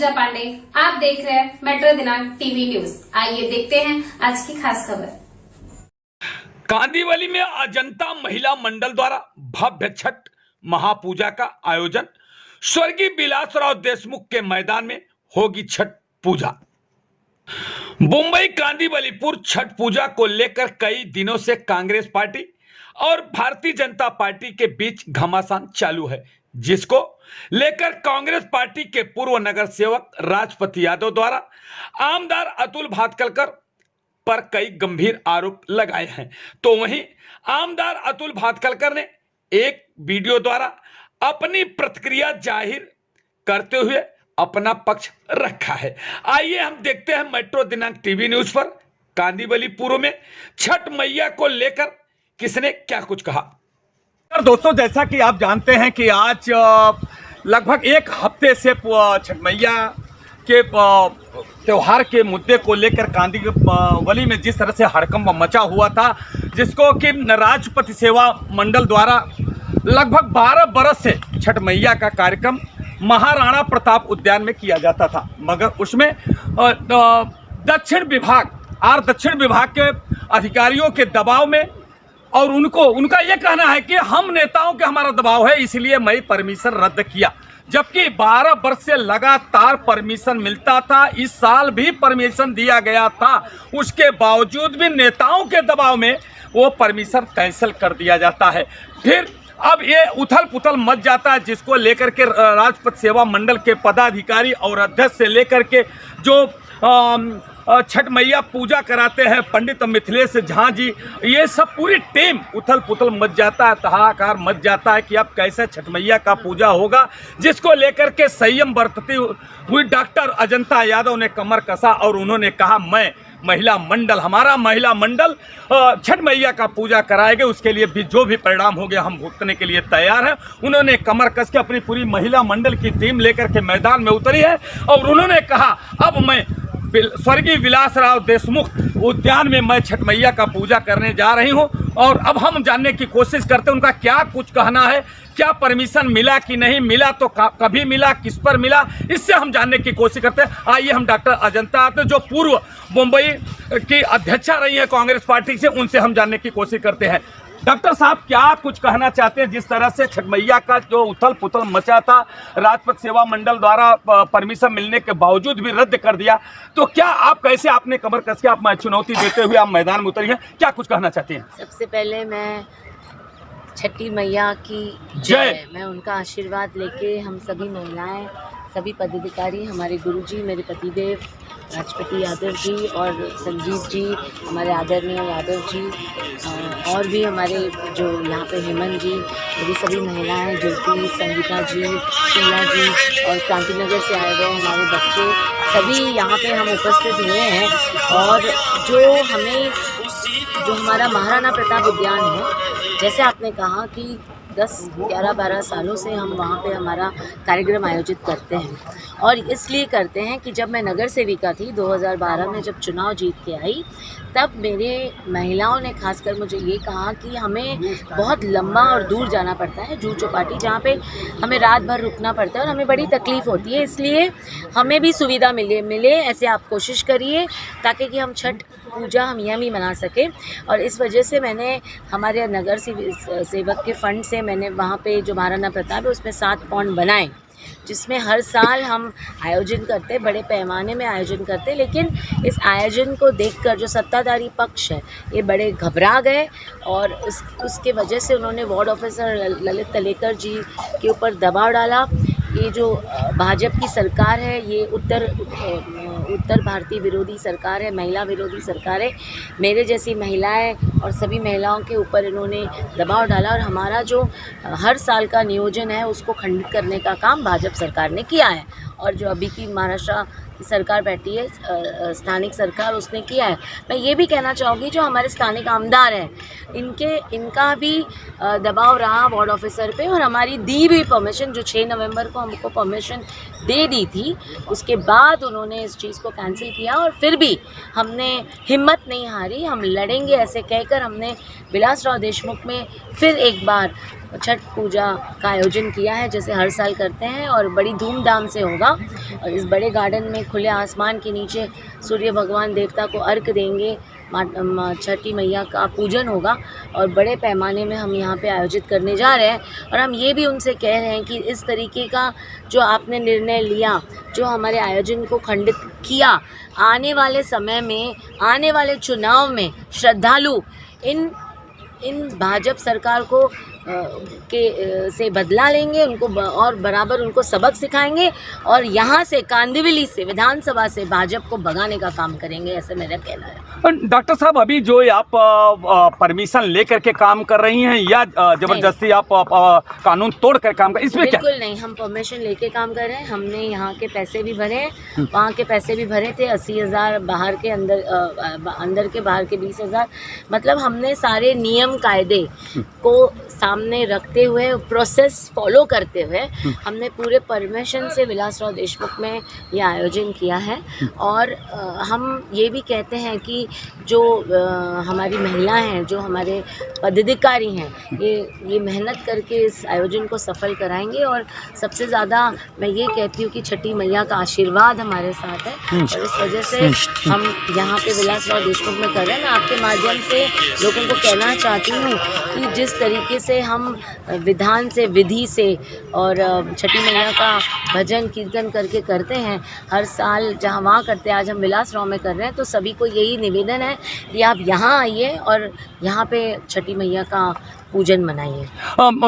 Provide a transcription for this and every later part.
पूजा पांडे। आप देख रहे हैं मेट्रो दिनांक टीवी न्यूज। आइए देखते हैं आज की खास खबर। कांदिवली में अजंता महिला मंडल द्वारा भव्य छठ महापूजा का आयोजन। स्वर्गीय विलासराव देशमुख के मैदान में होगी छठ पूजा। मुंबई कांदिवलीपुर छठ पूजा को लेकर कई दिनों से कांग्रेस पार्टी और भारतीय जनता पार्टी के बीच घमासान चालू है, जिसको लेकर कांग्रेस पार्टी के पूर्व नगर सेवक राजपति यादव द्वारा आमदार अतुल भातखलकर पर कई गंभीर आरोप लगाए हैं। तो वहीं आमदार अतुल भातखलकर ने एक वीडियो द्वारा अपनी प्रतिक्रिया जाहिर करते हुए अपना पक्ष रखा है। आइए हम देखते हैं मेट्रो दिनांक टीवी न्यूज पर कांदिवलीपुर में छठ मैया को लेकर किसने क्या कुछ कहा। दोस्तों, जैसा कि आप जानते हैं कि आज लगभग एक हफ्ते से छठ मैया के त्योहार के मुद्दे को लेकर कांदिवली में जिस तरह से हड़कंप मचा हुआ था, जिसको कि राजपति सेवा मंडल द्वारा लगभग 12 बरस से छठ मैया का कार्यक्रम महाराणा प्रताप उद्यान में किया जाता था, मगर उसमें दक्षिण विभाग के अधिकारियों के दबाव में और उनका यह कहना है कि हम नेताओं के हमारा दबाव है, इसलिए मैं परमिशन रद्द किया। जबकि 12 वर्ष से लगातार परमिशन मिलता था, इस साल भी परमिशन दिया गया था, उसके बावजूद भी नेताओं के दबाव में वो परमिशन कैंसिल कर दिया जाता है। फिर अब ये उथल पुथल मच जाता है, जिसको लेकर के राजपथ सेवा मंडल के पदाधिकारी और अध्यक्ष से लेकर के जो छठ मैया पूजा कराते हैं पंडित मिथिलेश झा जी, ये सब पूरी टीम उथल पुथल मच जाता है, हाहाकार मच जाता है कि अब कैसे छठ मैया का पूजा होगा, जिसको लेकर के संयम बरतती हुई डॉक्टर अजंता यादव ने कमर कसा और उन्होंने कहा हमारा महिला मंडल छठ मैया का पूजा कराएंगे, उसके लिए भी जो भी परिणाम हो गया हम भुगतने के लिए तैयार हैं। उन्होंने कमर कस के अपनी पूरी महिला मंडल की टीम लेकर के मैदान में उतरी है और उन्होंने कहा अब मैं स्वर्गीय विलासराव देशमुख उद्यान में मैं छठ मैया का पूजा करने जा रही हूं और अब हम जानने की कोशिश करते हैं उनका क्या कुछ कहना है, क्या परमिशन मिला कि नहीं मिला, तो कभी मिला, किस पर मिला, इससे हम जानने की कोशिश करते हैं। आइए हम डॉक्टर अजंता जो पूर्व मुंबई की अध्यक्षा रही है कांग्रेस पार्टी से, उनसे हम जानने की कोशिश करते हैं। डॉक्टर साहब, क्या कुछ कहना चाहते हैं? जिस तरह से छठ मैया का जो उथल पुथल मचा था, राजपथ सेवा मंडल द्वारा परमिशन मिलने के बावजूद भी रद्द कर दिया, तो क्या आप कैसे आपने कमर कस के आप चुनौती देते हुए आप मैदान में उतरी हैं, क्या कुछ कहना चाहती हैं? सबसे पहले मैं छठी मैया की जय, मैं उनका आशीर्वाद लेके हम सभी महिलाएं, सभी पदाधिकारी, हमारे गुरुजी, मेरे पतिदेव राजपति यादव जी और संजीव जी, हमारे आदरणीय यादव जी, और भी हमारे जो यहाँ पे हेमंत जी, मेरी सभी महिलाएं, ज्योति, संगीता जी, शीला जी और क्रांतिनगर से आए हुए हमारे बच्चे, सभी यहाँ पे हम उपस्थित हुए हैं। और जो हमारा महाराणा प्रताप उद्यान है, जैसे आपने कहा कि 10, 11, 12 सालों से हम वहाँ पे हमारा कार्यक्रम आयोजित करते हैं और इसलिए करते हैं कि जब मैं नगर सेविका थी 2012 में, जब चुनाव जीत के आई, तब मेरे महिलाओं ने खासकर मुझे ये कहा कि हमें बहुत लंबा और दूर जाना पड़ता है जूह चौपाटी, जहाँ पे हमें रात भर रुकना पड़ता है और हमें बड़ी तकलीफ़ होती है, इसलिए हमें भी सुविधा मिले ऐसे आप कोशिश करिए ताकि कि हम छठ पूजा हम यहाँ भी मना सकें। और इस वजह से मैंने हमारे नगर सेवक के फ़ंड से मैंने वहाँ पे जो महाराणा प्रताप है उसमें 7 पॉइंट बनाए, जिसमें हर साल हम आयोजन करते हैं, बड़े पैमाने में आयोजन करते हैं। लेकिन इस आयोजन को देखकर जो सत्ताधारी पक्ष है ये बड़े घबरा गए और उसके वजह से उन्होंने वार्ड ऑफिसर ललित तलेकर जी के ऊपर दबाव डाला। ये जो भाजपा की सरकार है, ये उत्तर भारतीय विरोधी सरकार है, महिला विरोधी सरकार है। मेरे जैसी महिलाएं और सभी महिलाओं के ऊपर इन्होंने दबाव डाला और हमारा जो हर साल का नियोजन है उसको खंडित करने का काम भाजपा सरकार ने किया है। और जो अभी की महाराष्ट्र की सरकार बैठी है, स्थानिक सरकार, उसने किया है। मैं ये भी कहना चाहूँगी जो हमारे स्थानिक आमदार हैं, इनका भी दबाव रहा वार्ड ऑफिसर पे और हमारी दी हुई परमिशन जो 6 नवंबर को हमको परमिशन दे दी थी, उसके बाद उन्होंने इस चीज़ को कैंसिल किया। और फिर भी हमने हिम्मत नहीं हारी, हम लड़ेंगे ऐसे कहकर हमने विलासराव देशमुख में फिर एक बार छठ पूजा का आयोजन किया है, जैसे हर साल करते हैं, और बड़ी धूमधाम से होगा। और इस बड़े गार्डन में खुले आसमान के नीचे सूर्य भगवान देवता को अर्घ देंगे, छठी मैया का पूजन होगा, और बड़े पैमाने में हम यहाँ पे आयोजित करने जा रहे हैं। और हम ये भी उनसे कह रहे हैं कि इस तरीके का जो आपने निर्णय लिया, जो हमारे आयोजन को खंडित किया, आने वाले समय में, आने वाले चुनाव में श्रद्धालु इन भाजपा सरकार को से बदला लेंगे, उनको और बराबर उनको सबक सिखाएंगे, और यहाँ से कांदिवली से, विधानसभा से भाजपा को भगाने का काम करेंगे, ऐसे मेरा कहना है। डॉक्टर साहब, अभी जो आप परमिशन लेकर के काम कर रही हैं या जबरदस्ती आप कानून तोड़ कर काम कर, इसमें क्या? बिल्कुल नहीं, हम परमिशन लेके काम कर रहे हैं। हमने यहाँ के पैसे भी भरे हैं, वहाँ के पैसे भी भरे थे, 80,000 बाहर के अंदर के बाहर के 20,000। मतलब हमने सारे नियम कायदे को सामने रखते हुए, प्रोसेस फॉलो करते हुए, हमने पूरे परमिशन से विलासराव देशमुख में ये आयोजन किया है। और हम ये भी कहते हैं कि जो हमारी महिलाएं हैं, जो हमारे पदाधिकारी हैं, ये मेहनत करके इस आयोजन को सफल कराएंगे। और सबसे ज़्यादा मैं ये कहती हूँ कि छठी मैया का आशीर्वाद हमारे साथ है, और इस वजह से हम यहाँ पे विलासराव देशमुख में कर रहे हैं। मैं आपके माध्यम से लोगों को कहना चाहती हूँ कि जिस तरीके से हम विधान से, विधि से और छठी मैया का भजन कीर्तन करके करते हैं हर साल, जहाँ वहाँ करते हैं, आज हम विलासराव में कर रहे हैं, तो सभी को यही निवेदन है कि आप यहाँ आइए और यहाँ पे छठी मैया का पूजन मनाइए।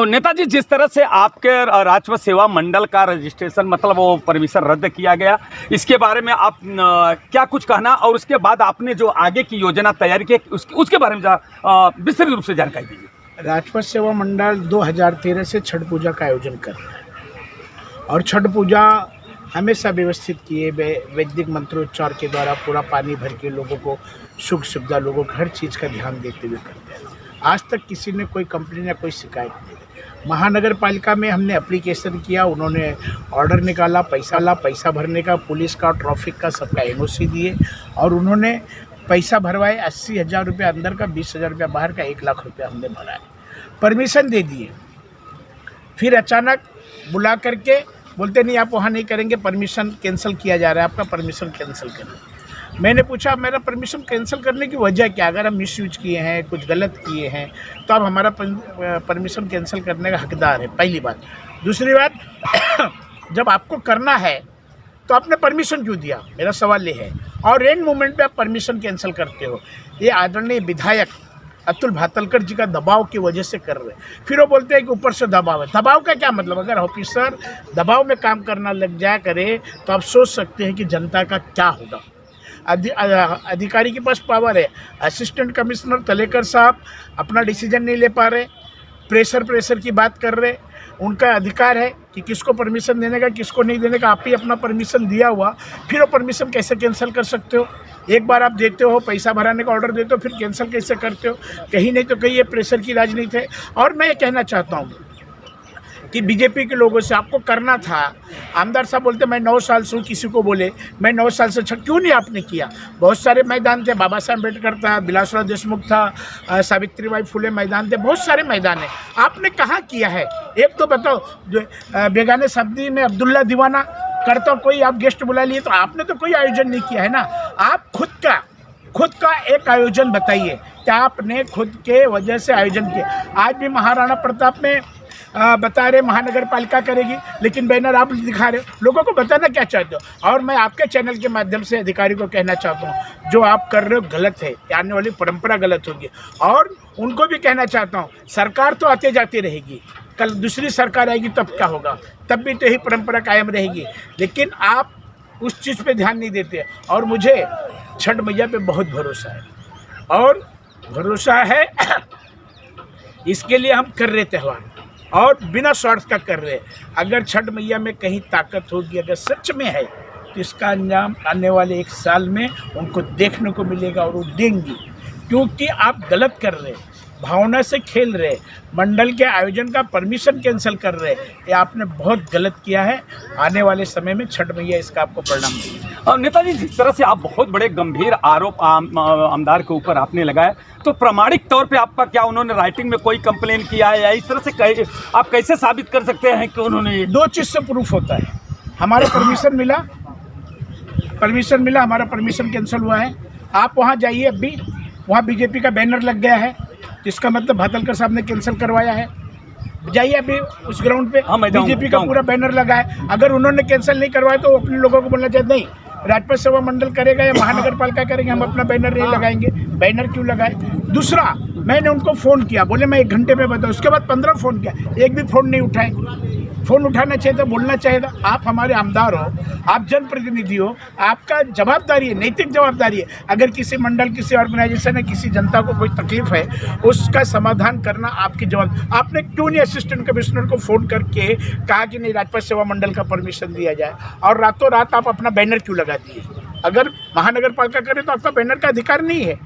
नेताजी, जिस तरह से आपके राजस्व सेवा मंडल का रजिस्ट्रेशन, मतलब वो परमिशन रद्द किया गया, इसके बारे में आप क्या कुछ कहना, और उसके बाद आपने जो आगे की योजना तैयार की उसके बारे में विस्तृत रूप से जानकारी दीजिए। राजस्व सेवा मंडल 2013 से छठ पूजा का आयोजन कर रहा है, और छठ पूजा हमेशा व्यवस्थित किए वैदिक मंत्रोच्चार के द्वारा पूरा पानी भर के लोगों को सुख सुविधा, लोगों को हर चीज़ का ध्यान देते हुए करते हैं। आज तक किसी ने कोई कंप्लेन या कोई शिकायत नहीं दी। महानगर पालिका में हमने एप्लीकेशन किया, उन्होंने ऑर्डर निकाला, पैसा भरने का, पुलिस का, ट्रैफिक का, सबका एनओसी दिए, और उन्होंने पैसा भरवाए। 80,000 रुपये अंदर का, 20,000 रुपये बाहर का, 1 लाख रुपये हमने भरा है, परमिशन दे दिए। फिर अचानक बुला करके बोलते नहीं, आप वहाँ नहीं करेंगे, परमिशन कैंसिल किया जा रहा है, आपका परमिशन कैंसिल करें। मैंने पूछा मेरा परमिशन कैंसिल करने की वजह क्या? अगर हम मिसयूज किए हैं, कुछ गलत किए हैं, तो आप हमारा परमिशन कैंसिल करने का हकदार है, पहली बात। दूसरी बात, जब आपको करना है तो आपने परमिशन क्यों दिया, मेरा सवाल ये है। और एंड मोमेंट पे आप परमिशन कैंसिल करते हो। ये आदरणीय विधायक अतुल भातलकर जी का दबाव की वजह से कर रहे हैं। फिर वो बोलते हैं कि ऊपर से दबाव है। दबाव का क्या मतलब? अगर ऑफिसर दबाव में काम करना लग जाया करे तो आप सोच सकते हैं कि जनता का क्या होगा। अधिकारी के पास पावर है। असिस्टेंट कमिश्नर तलेकर साहब अपना डिसीजन नहीं ले पा रहे, प्रेशर की बात कर रहे। उनका अधिकार है कि किसको परमिशन देने का, किसको नहीं देने का। आप ही अपना परमिशन दिया हुआ, फिर वो परमिशन कैसे कैंसिल कर सकते हो? एक बार आप देते हो, पैसा भराने का ऑर्डर देते हो, फिर कैंसिल कैसे करते हो? कहीं नहीं तो कहीं ये प्रेशर की राजनीति है। और मैं ये कहना चाहता हूँ कि बीजेपी के लोगों से आपको करना था। आमदार साहब बोलते मैं 9 साल से हूँ, किसी को बोले मैं 9 साल से क्यों नहीं आपने किया? बहुत सारे मैदान थे, बाबा साहब अम्बेडकर था, विलासराव देशमुख था, सावित्रीबाई फुले मैदान थे, बहुत सारे मैदान हैं। आपने कहाँ किया है? एक तो बताओ, जो बेगाने शब्दी में अब्दुल्ला दीवाना करता कोई आप गेस्ट बुला लिए, तो आपने तो कोई आयोजन नहीं किया है ना। आप खुद का एक आयोजन बताइए कि आपने खुद के वजह से आयोजन किया। आज भी महाराणा प्रताप में बता रहे महानगर पालिका करेगी, लेकिन बैनर आप दिखा रहे हो। लोगों को बताना क्या चाहते हो? और मैं आपके चैनल के माध्यम से अधिकारी को कहना चाहता हूँ, जो आप कर रहे हो गलत है, आने वाली परंपरा गलत होगी। और उनको भी कहना चाहता हूँ, सरकार तो आते जाती रहेगी, कल दूसरी सरकार आएगी तब क्या होगा? तब भी तो यही परंपरा कायम रहेगी। लेकिन आप उस चीज़ पे ध्यान नहीं देते। और मुझे छठ मैया पे बहुत भरोसा है, और भरोसा है इसके लिए हम कर रहे त्यौहार, और बिना स्वार्थ का कर रहे। अगर छठ मैया में कहीं ताकत होगी, अगर सच में है, तो इसका अंजाम आने वाले 1 साल में उनको देखने को मिलेगा, और वो देंगी। क्योंकि आप गलत कर रहे हैं। भावना से खेल रहे, मंडल के आयोजन का परमिशन कैंसिल कर रहे, ये आपने बहुत गलत किया है। आने वाले समय में छठ मैया इसका आपको परिणाम देगी। और नेताजी, जिस तरह से आप बहुत बड़े गंभीर आरोप आमदार के ऊपर आपने लगाया, तो प्रामाणिक तौर पे आपका क्या उन्होंने राइटिंग में कोई कंप्लेन किया है या इस तरह से आप कैसे साबित कर सकते हैं कि उन्होंने? दो चीज़ से प्रूफ होता है। हमारा परमिशन मिला, हमारा परमिशन कैंसिल हुआ है। आप वहाँ जाइए, अभी वहाँ बीजेपी का बैनर लग गया है, जिसका मतलब भातलकर साहब ने कैंसिल करवाया है। जाइए अभी उस ग्राउंड पे, बीजेपी का पूरा बैनर लगा है। अगर उन्होंने कैंसिल नहीं करवाया तो अपने लोगों को बोलना चाहिए नहीं, राजपथ सेवा मंडल करेगा या महानगर पालिका करेंगे, हम अपना बैनर नहीं लगाएंगे। बैनर क्यों लगाए? दूसरा, मैंने उनको फ़ोन किया, बोले मैं 1 घंटे में बताऊँ। उसके बाद 15 फ़ोन किया, एक भी फ़ोन नहीं उठाए। फ़ोन उठाना चाहिए था, बोलना चाहिए था। आप हमारे आमदार हो, आप जनप्रतिनिधि हो, आपका जवाबदारी है, नैतिक जवाबदारी है। अगर किसी मंडल, किसी ऑर्गेनाइजेशन है, किसी जनता को कोई तकलीफ है, उसका समाधान करना आपकी जवाब। आपने क्यों नहीं असिस्टेंट कमिश्नर को फ़ोन करके कहा कि नहीं राजपथ सेवा मंडल का परमिशन दिया जाए, और रातों रात आप अपना बैनर क्यों लगा दिए? अगर महानगर पालिका करे तो आपका बैनर का अधिकार नहीं है।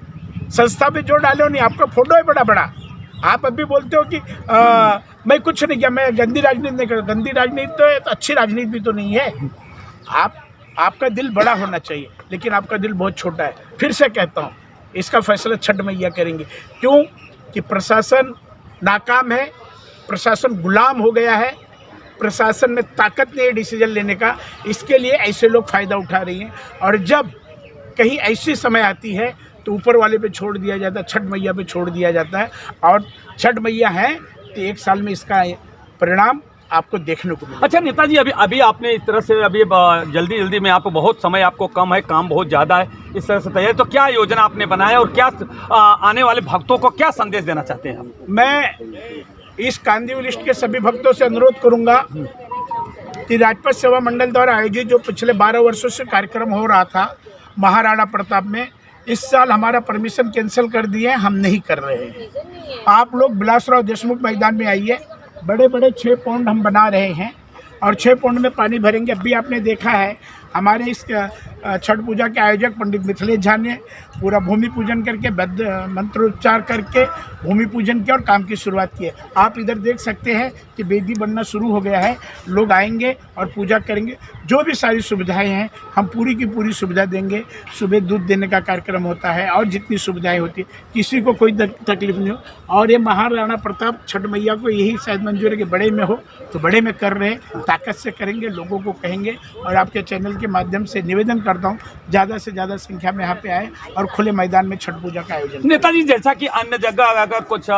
संस्था पे जो डाले हो नहीं, आपका फोटो है बड़ा बड़ा। आप अभी बोलते हो कि मैं कुछ नहीं किया, मैं गंदी राजनीति नहीं कर। गंदी राजनीति तो है, तो अच्छी राजनीति भी तो नहीं है। आपका दिल बड़ा होना चाहिए, लेकिन आपका दिल बहुत छोटा है। फिर से कहता हूँ, इसका फैसला छठ मैया करेंगे। क्यों? कि प्रशासन नाकाम है, प्रशासन गुलाम हो गया है, प्रशासन में ताकत नहीं है डिसीजन लेने का। इसके लिए ऐसे लोग फ़ायदा उठा रही हैं, और जब कहीं ऐसी समय आती है तो ऊपर वाले पे छोड़ दिया जाता है, छठ मैया पे छोड़ दिया जाता है। और छठ मैया है तो 1 साल में इसका परिणाम आपको देखने को मिलेगा। अच्छा नेताजी, अभी आपने इस तरह से जल्दी में, आपको बहुत समय आपको कम है, काम बहुत ज़्यादा है, इस तरह से तैयारी, तो क्या योजना आपने बनाया और क्या आने वाले भक्तों को क्या संदेश देना चाहते हैं? मैं इस कांदी लिस्ट के सभी भक्तों से अनुरोध करूंगा कि राजपथ सेवा मंडल द्वारा आयोजित जो पिछले 12 वर्षों से कार्यक्रम हो रहा था महाराणा प्रताप में, इस साल हमारा परमिशन कैंसिल कर दिए, हम नहीं कर रहे हैं। आप लोग बिलासराव देशमुख मैदान में आइए, बड़े बड़े 6 पौंड हम बना रहे हैं, और 6 पौंड में पानी भरेंगे। अभी आपने देखा है हमारे इस छठ पूजा के आयोजक पंडित मिथिलेश झा ने पूरा भूमि पूजन करके, मंत्रोच्चार करके भूमि पूजन किया और काम की शुरुआत की है। आप इधर देख सकते हैं कि वेदी बनना शुरू हो गया है, लोग आएंगे और पूजा करेंगे। जो भी सारी सुविधाएं हैं हम पूरी की पूरी सुविधा देंगे। सुबह दूध देने का कार्यक्रम होता है, और जितनी सुविधाएं होती है, किसी को कोई तकलीफ नहीं हो। और ये महाराणा प्रताप छठ मैया को यही शायद मंजूर है कि बड़े में हो तो बड़े में कर रहे हैं, ताकत से करेंगे, लोगों को कहेंगे। और आपके चैनल के माध्यम से निवेदन करता हूँ, ज़्यादा से ज़्यादा संख्या में यहाँ पे आए और खुले मैदान में छठ पूजा का आयोजन। नेताजी, जैसा कि अन्य जगह अगर कुछ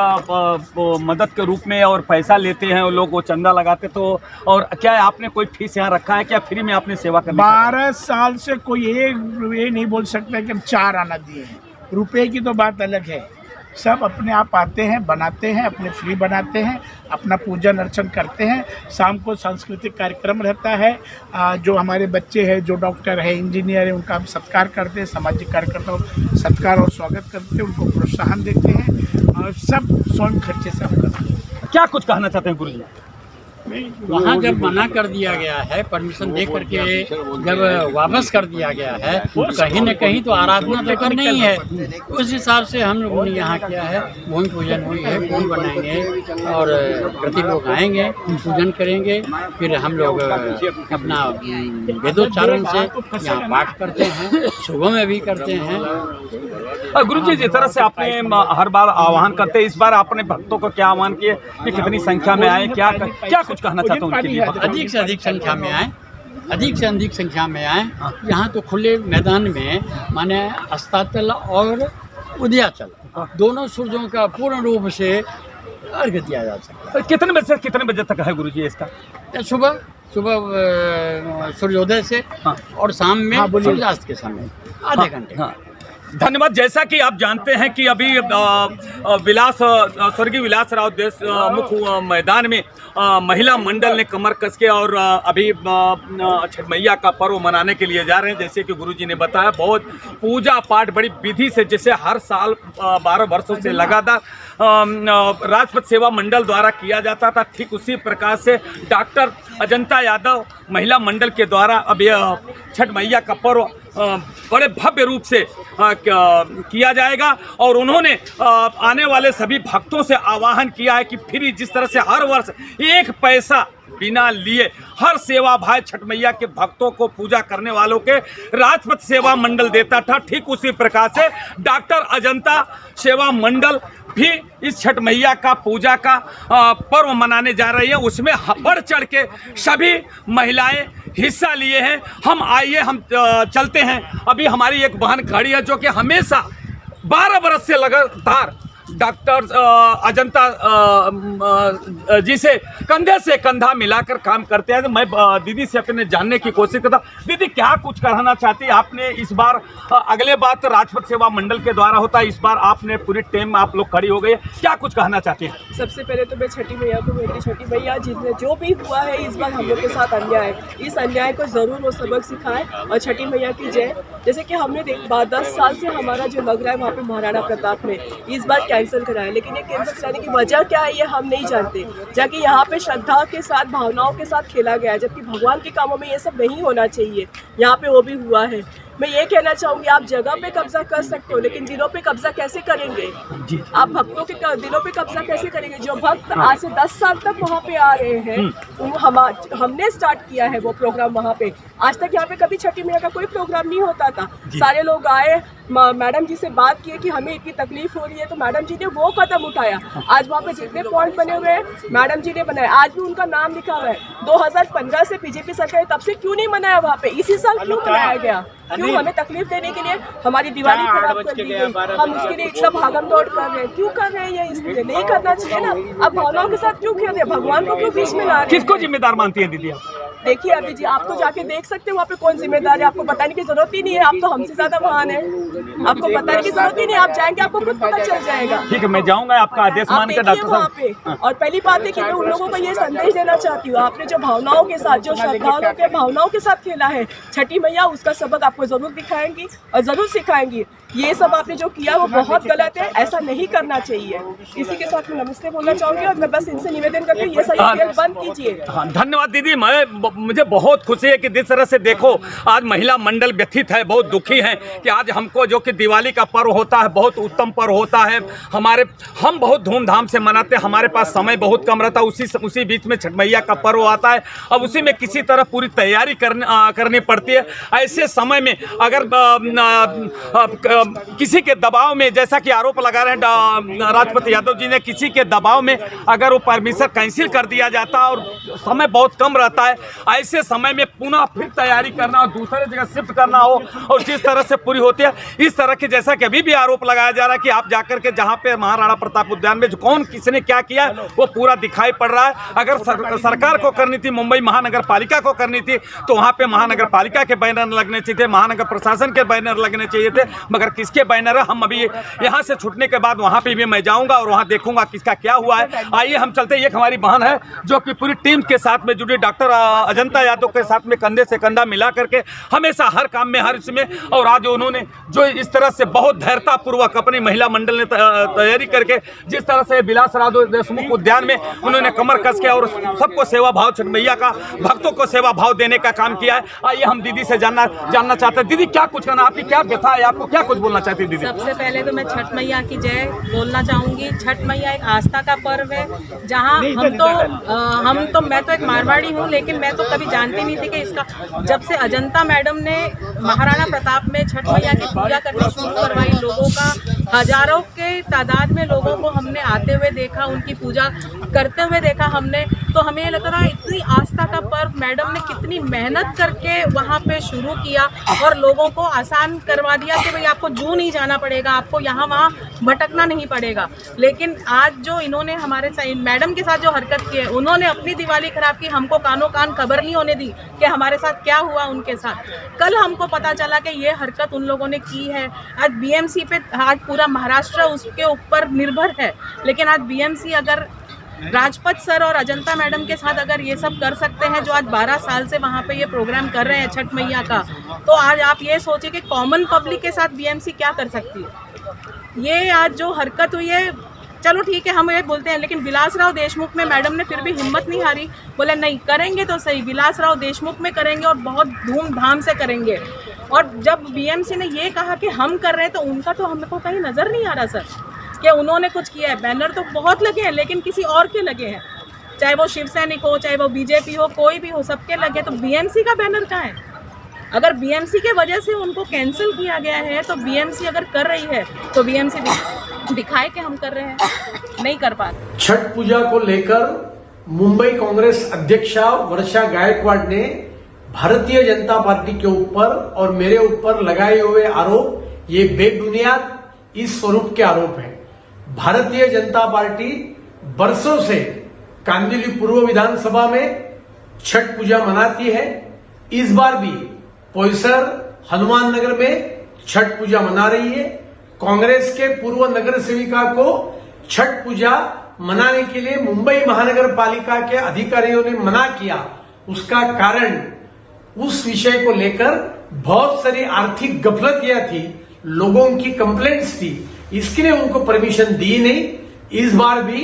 मदद के रूप में और पैसा लेते हैं लोग, वो चंदा लगाते, तो और क्या आपने कोई फीस यहाँ रखा है? क्या फ्री में आपने सेवा करनी? 12 साल से कोई एक ये नहीं बोल सकता कि हम 4 आना दिए हैं। रुपए की तो बात अलग है। सब अपने आप आते हैं, बनाते हैं, अपने फ्री बनाते हैं, अपना पूजन अर्चन करते हैं। शाम को सांस्कृतिक कार्यक्रम रहता है, जो हमारे बच्चे हैं, जो डॉक्टर है, इंजीनियर है, उनका हम सत्कार करते हैं। सामाजिक कार्यकर्ताओं सत्कार और स्वागत करते हैं, उनको प्रोत्साहन देते हैं, और सब स्वयं खर्चे से हम करते हैं। क्या कुछ कहना चाहते हैं गुरु जी? वहाँ जब मना कर दिया गया है, परमिशन दे करके जब वापस कर दिया गया है, कहीं न कहीं तो आराधना तो करनी ही है। उस हिसाब से हम लोगों ने यहाँ किया है, भूमि पूजन हुई है, फूल बनाएंगे और प्रति लोग आएंगे, पूजन करेंगे। फिर हम लोग अपना वेदोच्चारण से यहाँ पाठ करते हैं, सुबह में भी करते हैं। गुरु जी, जिस तरह से आपने हर बार आह्वान करते हैं, इस बार आपने भक्तों को क्या आह्वान किए कि कितनी संख्या में आए, क्या कुछ कहना चाहता हूँ? अधिक से अधिक संख्या में आए, अधिक से अधिक संख्या में आए। यहाँ तो खुले मैदान में माने अस्ताचल और उदयाचल दोनों सूर्यों का पूर्ण रूप से अर्घ्य दिया जा सकता है। कितने बजे से कितने बजे तक है गुरु जी इसका? सुबह सूर्योदय से और शाम में सूर्यास्त के समय आधे घंटे। धन्यवाद। जैसा कि आप जानते हैं कि अभी स्वर्गीय विलासराव देशमुख मैदान में महिला मंडल ने कमर कस के और अभी छठ मैया का पर्व मनाने के लिए जा रहे हैं। जैसे कि गुरुजी ने बताया, बहुत पूजा पाठ बड़ी विधि से, जैसे हर साल 12 वर्षों से लगातार राजपथ सेवा मंडल द्वारा किया जाता था, ठीक उसी प्रकार से डॉक्टर अजंता यादव महिला मंडल के द्वारा अब छठ मैया का पर्व बड़े भव्य रूप से किया जाएगा। और उन्होंने आने वाले सभी भक्तों से आह्वान किया है कि फिर जिस तरह से हर वर्ष 1 पैसा बिना लिए हर सेवा भाई छठ मैया के भक्तों को पूजा करने वालों के राजपथ सेवा मंडल देता था, ठीक उसी प्रकार से डॉक्टर अजंता सेवा मंडल भी इस छठ मैया का पूजा का पर्व मनाने जा रही है। उसमें बढ़ चढ़ के सभी महिलाएं हिस्सा लिए हैं। हम आइए हम चलते हैं। अभी हमारी एक बहन खड़ी है जो कि हमेशा 12 बरस से लगातार डॉक्टर अजंता जी से कंधा मिलाकर काम करते हैं। मैं दीदी से अपने जानने की कोशिश करता। दीदी क्या कुछ कहना चाहती है? आपने इस बार अगले बार तो राजपथ सेवा मंडल के द्वारा होता है, इस बार आपने पूरी टीम में आप लोग खड़ी हो गई है, क्या कुछ कहना चाहती हैं? सबसे पहले तो मैं छठी मैया को मेरी छठी मैया जिसने जो भी हुआ है इस बार हम लोग के साथ अन्याय, इस अन्याय को ज़रूर वो सबक सिखाए और छठी मैया की जय। जैसे कि हमने 10 साल से हमारा जो लग रहा है वहाँ पे महाराणा प्रताप में इस बार कैंसिल कराया, लेकिन ये कैंसिल कराने की वजह क्या है ये हम नहीं जानते। जाकि यहाँ पे श्रद्धा के साथ भावनाओं के साथ खेला गया है, जबकि भगवान के कामों में ये सब नहीं होना चाहिए। यहाँ पे वो भी हुआ है। मैं ये कहना चाहूँगी आप जगह पे कब्जा कर सकते हो लेकिन दिलों पे कब्जा कैसे करेंगे जी? आप भक्तों के दिलों पे कब्जा कैसे करेंगे? जो भक्त आज से 10 साल तक वहाँ पे आ रहे हैं, हमने स्टार्ट किया है वो प्रोग्राम वहाँ पे। आज तक यहाँ पे कभी छठी मैया का कोई प्रोग्राम नहीं होता था। सारे लोग आए, मैडम जी से बात किए कि हमें इतनी तकलीफ हो रही है, तो मैडम जी ने वो कदम उठाया। आज वहाँ पे जितने पॉइंट बने हुए हैं मैडम जी ने बनाए, आज भी उनका नाम लिखा हुआ है। 2015 से बीजेपी सरकार तब से क्यों नहीं मनाया वहाँ पे? इसी साल क्यों मनाया गया? क्यों हमें तकलीफ देने के लिए हमारी दिवाली खराब कर दी गई? हम उसके लिए इतना भागम दौड़ कर रहे हैं, क्यों कर रहे हैं ये? इसलिए नहीं करना चाहिए ना। अब भावनाओं के साथ क्यों खेल रहे हैं? भगवान को क्यों बीच में ला रहे हैं? किसको जिम्मेदार मानती है दीदी आप? देखिए अभी जी आप तो जाके देख सकते हो वहाँ पे कौन जिम्मेदार है। आपको बताने की जरूरत ही नहीं है, आप तो हमसे ज्यादा महान है, आपको बताने की जरूरत ही नहीं। आप जाएंगे आपको खुद पता चल जाएगा। ठीक है, मैं जाऊंगा आपका आदेश मान के डॉक्टर वहाँ पे। और पहली बात है कि मैं उन लोगों को ये संदेश देना चाहती हूँ, आपने जो भावनाओं के साथ, जो श्रद्धालुओं के भावनाओं के साथ खेला है, छठी मैया उसका सबक आपको जरूर दिखाएंगी और जरूर सिखाएंगी। ये सब आपने जो किया वो बहुत गलत है, ऐसा नहीं करना चाहिए। इसी के साथ मैं नमस्ते बोलना चाहूंगी और मैं बस इनसे निवेदन करती हूँ ये सारी खेल बंद कीजिए। हाँ, धन्यवाद दीदी। मुझे बहुत खुशी है कि जिस तरह से देखो आज महिला मंडल व्यथित है, बहुत दुखी हैं कि आज हमको जो कि दिवाली का पर्व होता है, बहुत उत्तम पर्व होता है, हम बहुत धूमधाम से मनाते हैं, हमारे पास समय बहुत कम रहता है, उसी बीच में छठ मैया का पर्व आता है। अब उसी में किसी तरह पूरी तैयारी करनी पड़ती है। ऐसे समय में अगर किसी के दबाव में, जैसा कि आरोप लगा रहे हैं राजपथ यादव जी ने, किसी के दबाव में अगर वो परमिशन कैंसिल कर दिया जाता और समय बहुत कम रहता है, ऐसे समय में पुनः फिर तैयारी करना और दूसरे जगह शिफ्ट करना हो और जिस तरह से पूरी होती है, इस तरह के जैसा कि अभी भी आरोप लगाया जा रहा है कि आप जाकर के जहाँ पे महाराणा प्रताप उद्यान में जो कौन किसने क्या किया है वो पूरा दिखाई पड़ रहा है। अगर सरकार को करनी थी, मुंबई महानगर पालिका को करनी थी, तो वहाँ पे महानगर पालिका के बैनर लगने चाहिए थे, महानगर प्रशासन के बैनर लगने चाहिए थे, मगर किसके बैनर है? हम अभी यहाँ से छूटने के बाद वहाँ पे भी मैं जाऊँगा और वहाँ देखूंगा किसका क्या हुआ है। आइए हम चलते। एक हमारी बहन है जो कि पूरी टीम के साथ में जुड़ी, डॉक्टर अजंता यादव के साथ में कंधे से कंधा मिला करके हमेशा हर काम में, हर इसमें, और आज उन्होंने जो इस तरह से बहुत धैर्यता पूर्वक अपनी महिला मंडल ने तैयारी करके जिस तरह से बिलासराव देशमुख उद्यान में उन्होंने कमर कस के और सबको सेवा भाव, छठ मैया का भक्तों को सेवा भाव देने का काम किया है। आइए हम दीदी से जानना चाहते हैं। दीदी क्या कुछ कहना, आपकी क्या व्यथा है, आपको क्या कुछ बोलना चाहती है दीदी? सबसे पहले तो मैं छठ मैया की जय बोलना चाहूँगी। छठ मैया एक आस्था का पर्व है, जहाँ मैं तो एक मारवाड़ी हूँ, लेकिन मैं तो कभी जानती नहीं थी कि इसका, जब से अजंता मैडम ने महाराणा प्रताप में छठ मैया की पूजा करनी शुरू करवाई, लोगों का हजारों के तादाद में लोगों को हमने आते हुए देखा, उनकी पूजा करते हुए देखा हमने, तो हमें ये लगता था इतनी आस्था का पर्व मैडम ने कितनी मेहनत करके वहाँ पे शुरू किया और लोगों को आसान करवा दिया कि भाई आपको जूं नहीं जाना पड़ेगा, आपको यहाँ वहाँ भटकना नहीं पड़ेगा। लेकिन आज जो इन्होंने हमारे मैडम के साथ जो हरकत की है, उन्होंने अपनी दिवाली खराब की, हमको कानों कान खबर नहीं होने दी कि हमारे साथ क्या हुआ उनके साथ। कल हमको पता चला कि ये हरकत उन लोगों ने की है। आज बीएमसी पे आज पूरा महाराष्ट्र उसके ऊपर निर्भर है, लेकिन आज बीएमसी अगर राजपथ सर और अजंता मैडम के साथ अगर ये सब कर सकते हैं, जो आज 12 साल से वहाँ पे ये प्रोग्राम कर रहे हैं छठ मैया का, तो आज आप ये सोचिए कि कॉमन पब्लिक के साथ बीएमसी क्या कर सकती है। ये आज जो हरकत हुई है, चलो ठीक है हम ये बोलते हैं, लेकिन विलासराव देशमुख में मैडम ने फिर भी हिम्मत नहीं हारी, बोले नहीं करेंगे तो सही, विलासराव देशमुख में करेंगे और बहुत धूमधाम से करेंगे। और जब बीएमसी ने ये कहा कि हम कर रहे हैं तो उनका तो हमको कहीं नज़र नहीं आ रहा सर कि उन्होंने कुछ किया है। बैनर तो बहुत लगे हैं लेकिन किसी और के लगे हैं, चाहे वो शिव सैनिक हो, चाहे वो बीजेपी हो, कोई भी हो, सबके लगे। तो बीएमसी का बैनर कहाँ है? अगर बीएमसी के वजह से उनको कैंसिल किया गया है तो बीएमसी अगर कर रही है तो बीएमसी दिखाए कि हम कर रहे हैं, नहीं कर पाते। छठ पूजा को लेकर मुंबई कांग्रेस अध्यक्षा वर्षा गायकवाड़ ने भारतीय जनता पार्टी के ऊपर और मेरे ऊपर लगाए हुए आरोप ये बेबुनियाद इस स्वरूप के आरोप हैं। भारतीय जनता पार्टी बरसों से कांदिवली पूर्व विधानसभा में छठ पूजा मनाती है। इस बार भी पोईसर हनुमान नगर में छठ पूजा मना रही है। कांग्रेस के पूर्व नगर सेविका को छठ पूजा मनाने के लिए मुंबई महानगर पालिका के अधिकारियों ने मना किया। उसका कारण उस विषय को लेकर बहुत सारी आर्थिक गफलतियां थी, लोगों की कंप्लेंट्स थी, इसके लिए उनको परमिशन दी नहीं। इस बार भी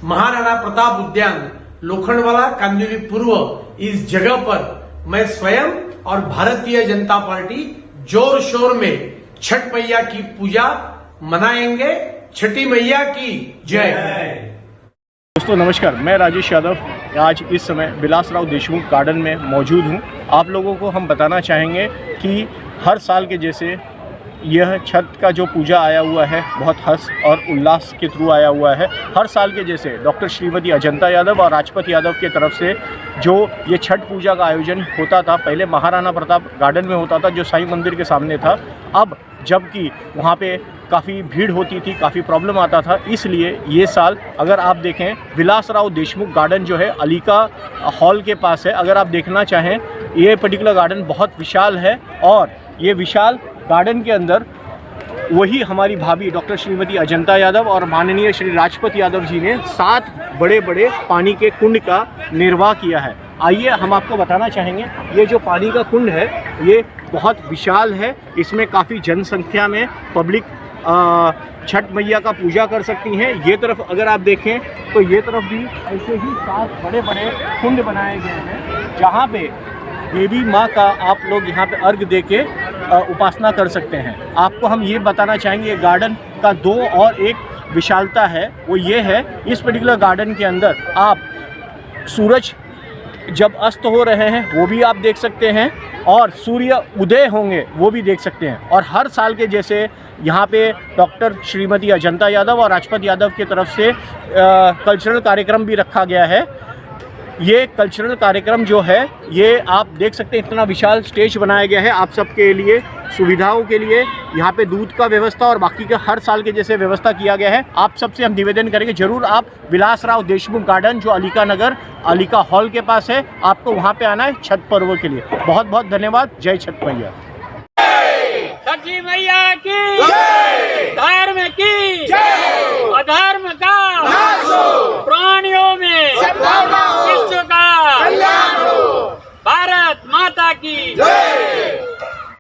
महाराणा प्रताप उद्यान लोखंडवाला कांदिवली पूर्व इस जगह पर मैं स्वयं और भारतीय जनता पार्टी जोर शोर में छठ मैया की पूजा मनाएंगे। छठी मैया की जय। दोस्तों नमस्कार, मैं राजेश यादव आज इस समय विलासराव देशमुख गार्डन में मौजूद हूं। आप लोगों को हम बताना चाहेंगे कि हर साल के जैसे यह छठ का जो पूजा आया हुआ है बहुत हर्ष और उल्लास के थ्रू आया हुआ है। हर साल के जैसे डॉक्टर श्रीमती अजंता यादव और राजपत यादव की तरफ से जो ये छठ पूजा का आयोजन होता था, पहले महाराणा प्रताप गार्डन में होता था जो साईं मंदिर के सामने था। अब जबकि वहाँ पे काफ़ी भीड़ होती थी, काफ़ी प्रॉब्लम आता था, इसलिए ये साल अगर आप देखें विलासराव देशमुख गार्डन जो है अलीका हॉल के पास है। अगर आप देखना चाहें ये पर्टिकुलर गार्डन बहुत विशाल है और ये विशाल गार्डन के अंदर वही हमारी भाभी डॉक्टर श्रीमती अजंता यादव और माननीय श्री राजपत यादव जी ने 7 बड़े बड़े पानी के कुंड का निर्वाह किया है। आइए हम आपको बताना चाहेंगे, ये जो पानी का कुंड है ये बहुत विशाल है। इसमें काफ़ी जनसंख्या में पब्लिक छठ मैया का पूजा कर सकती हैं। ये तरफ अगर आप देखें तो ये तरफ भी ऐसे ही 7 बड़े बड़े कुंड बनाए गए हैं जहाँ पे देवी माँ का आप लोग यहाँ पे अर्घ दे के उपासना कर सकते हैं। आपको हम ये बताना चाहेंगे गार्डन का 2 और एक विशालता है, वो ये है इस पर्टिकुलर गार्डन के अंदर आप सूरज जब अस्त हो रहे हैं वो भी आप देख सकते हैं और सूर्य उदय होंगे वो भी देख सकते हैं। और हर साल के जैसे यहाँ पे डॉक्टर श्रीमती अजंता यादव और राजपत यादव की तरफ से कल्चरल कार्यक्रम भी रखा गया है। ये कल्चरल कार्यक्रम जो है ये आप देख सकते हैं, इतना विशाल स्टेज बनाया गया है आप सबके लिए सुविधाओं के लिए। यहाँ पे दूध का व्यवस्था और बाकी का हर साल के जैसे व्यवस्था किया गया है। आप सबसे हम निवेदन करेंगे जरूर आप विलासराव देशमुख गार्डन जो अलीका नगर अलीका हॉल के पास है, आपको वहाँ पे आना है छठ पर्व के लिए। बहुत बहुत धन्यवाद। जय छठ मैया। छठी मैया की धर्म की अधर्म का प्राणियों में विश्व का भारत माता की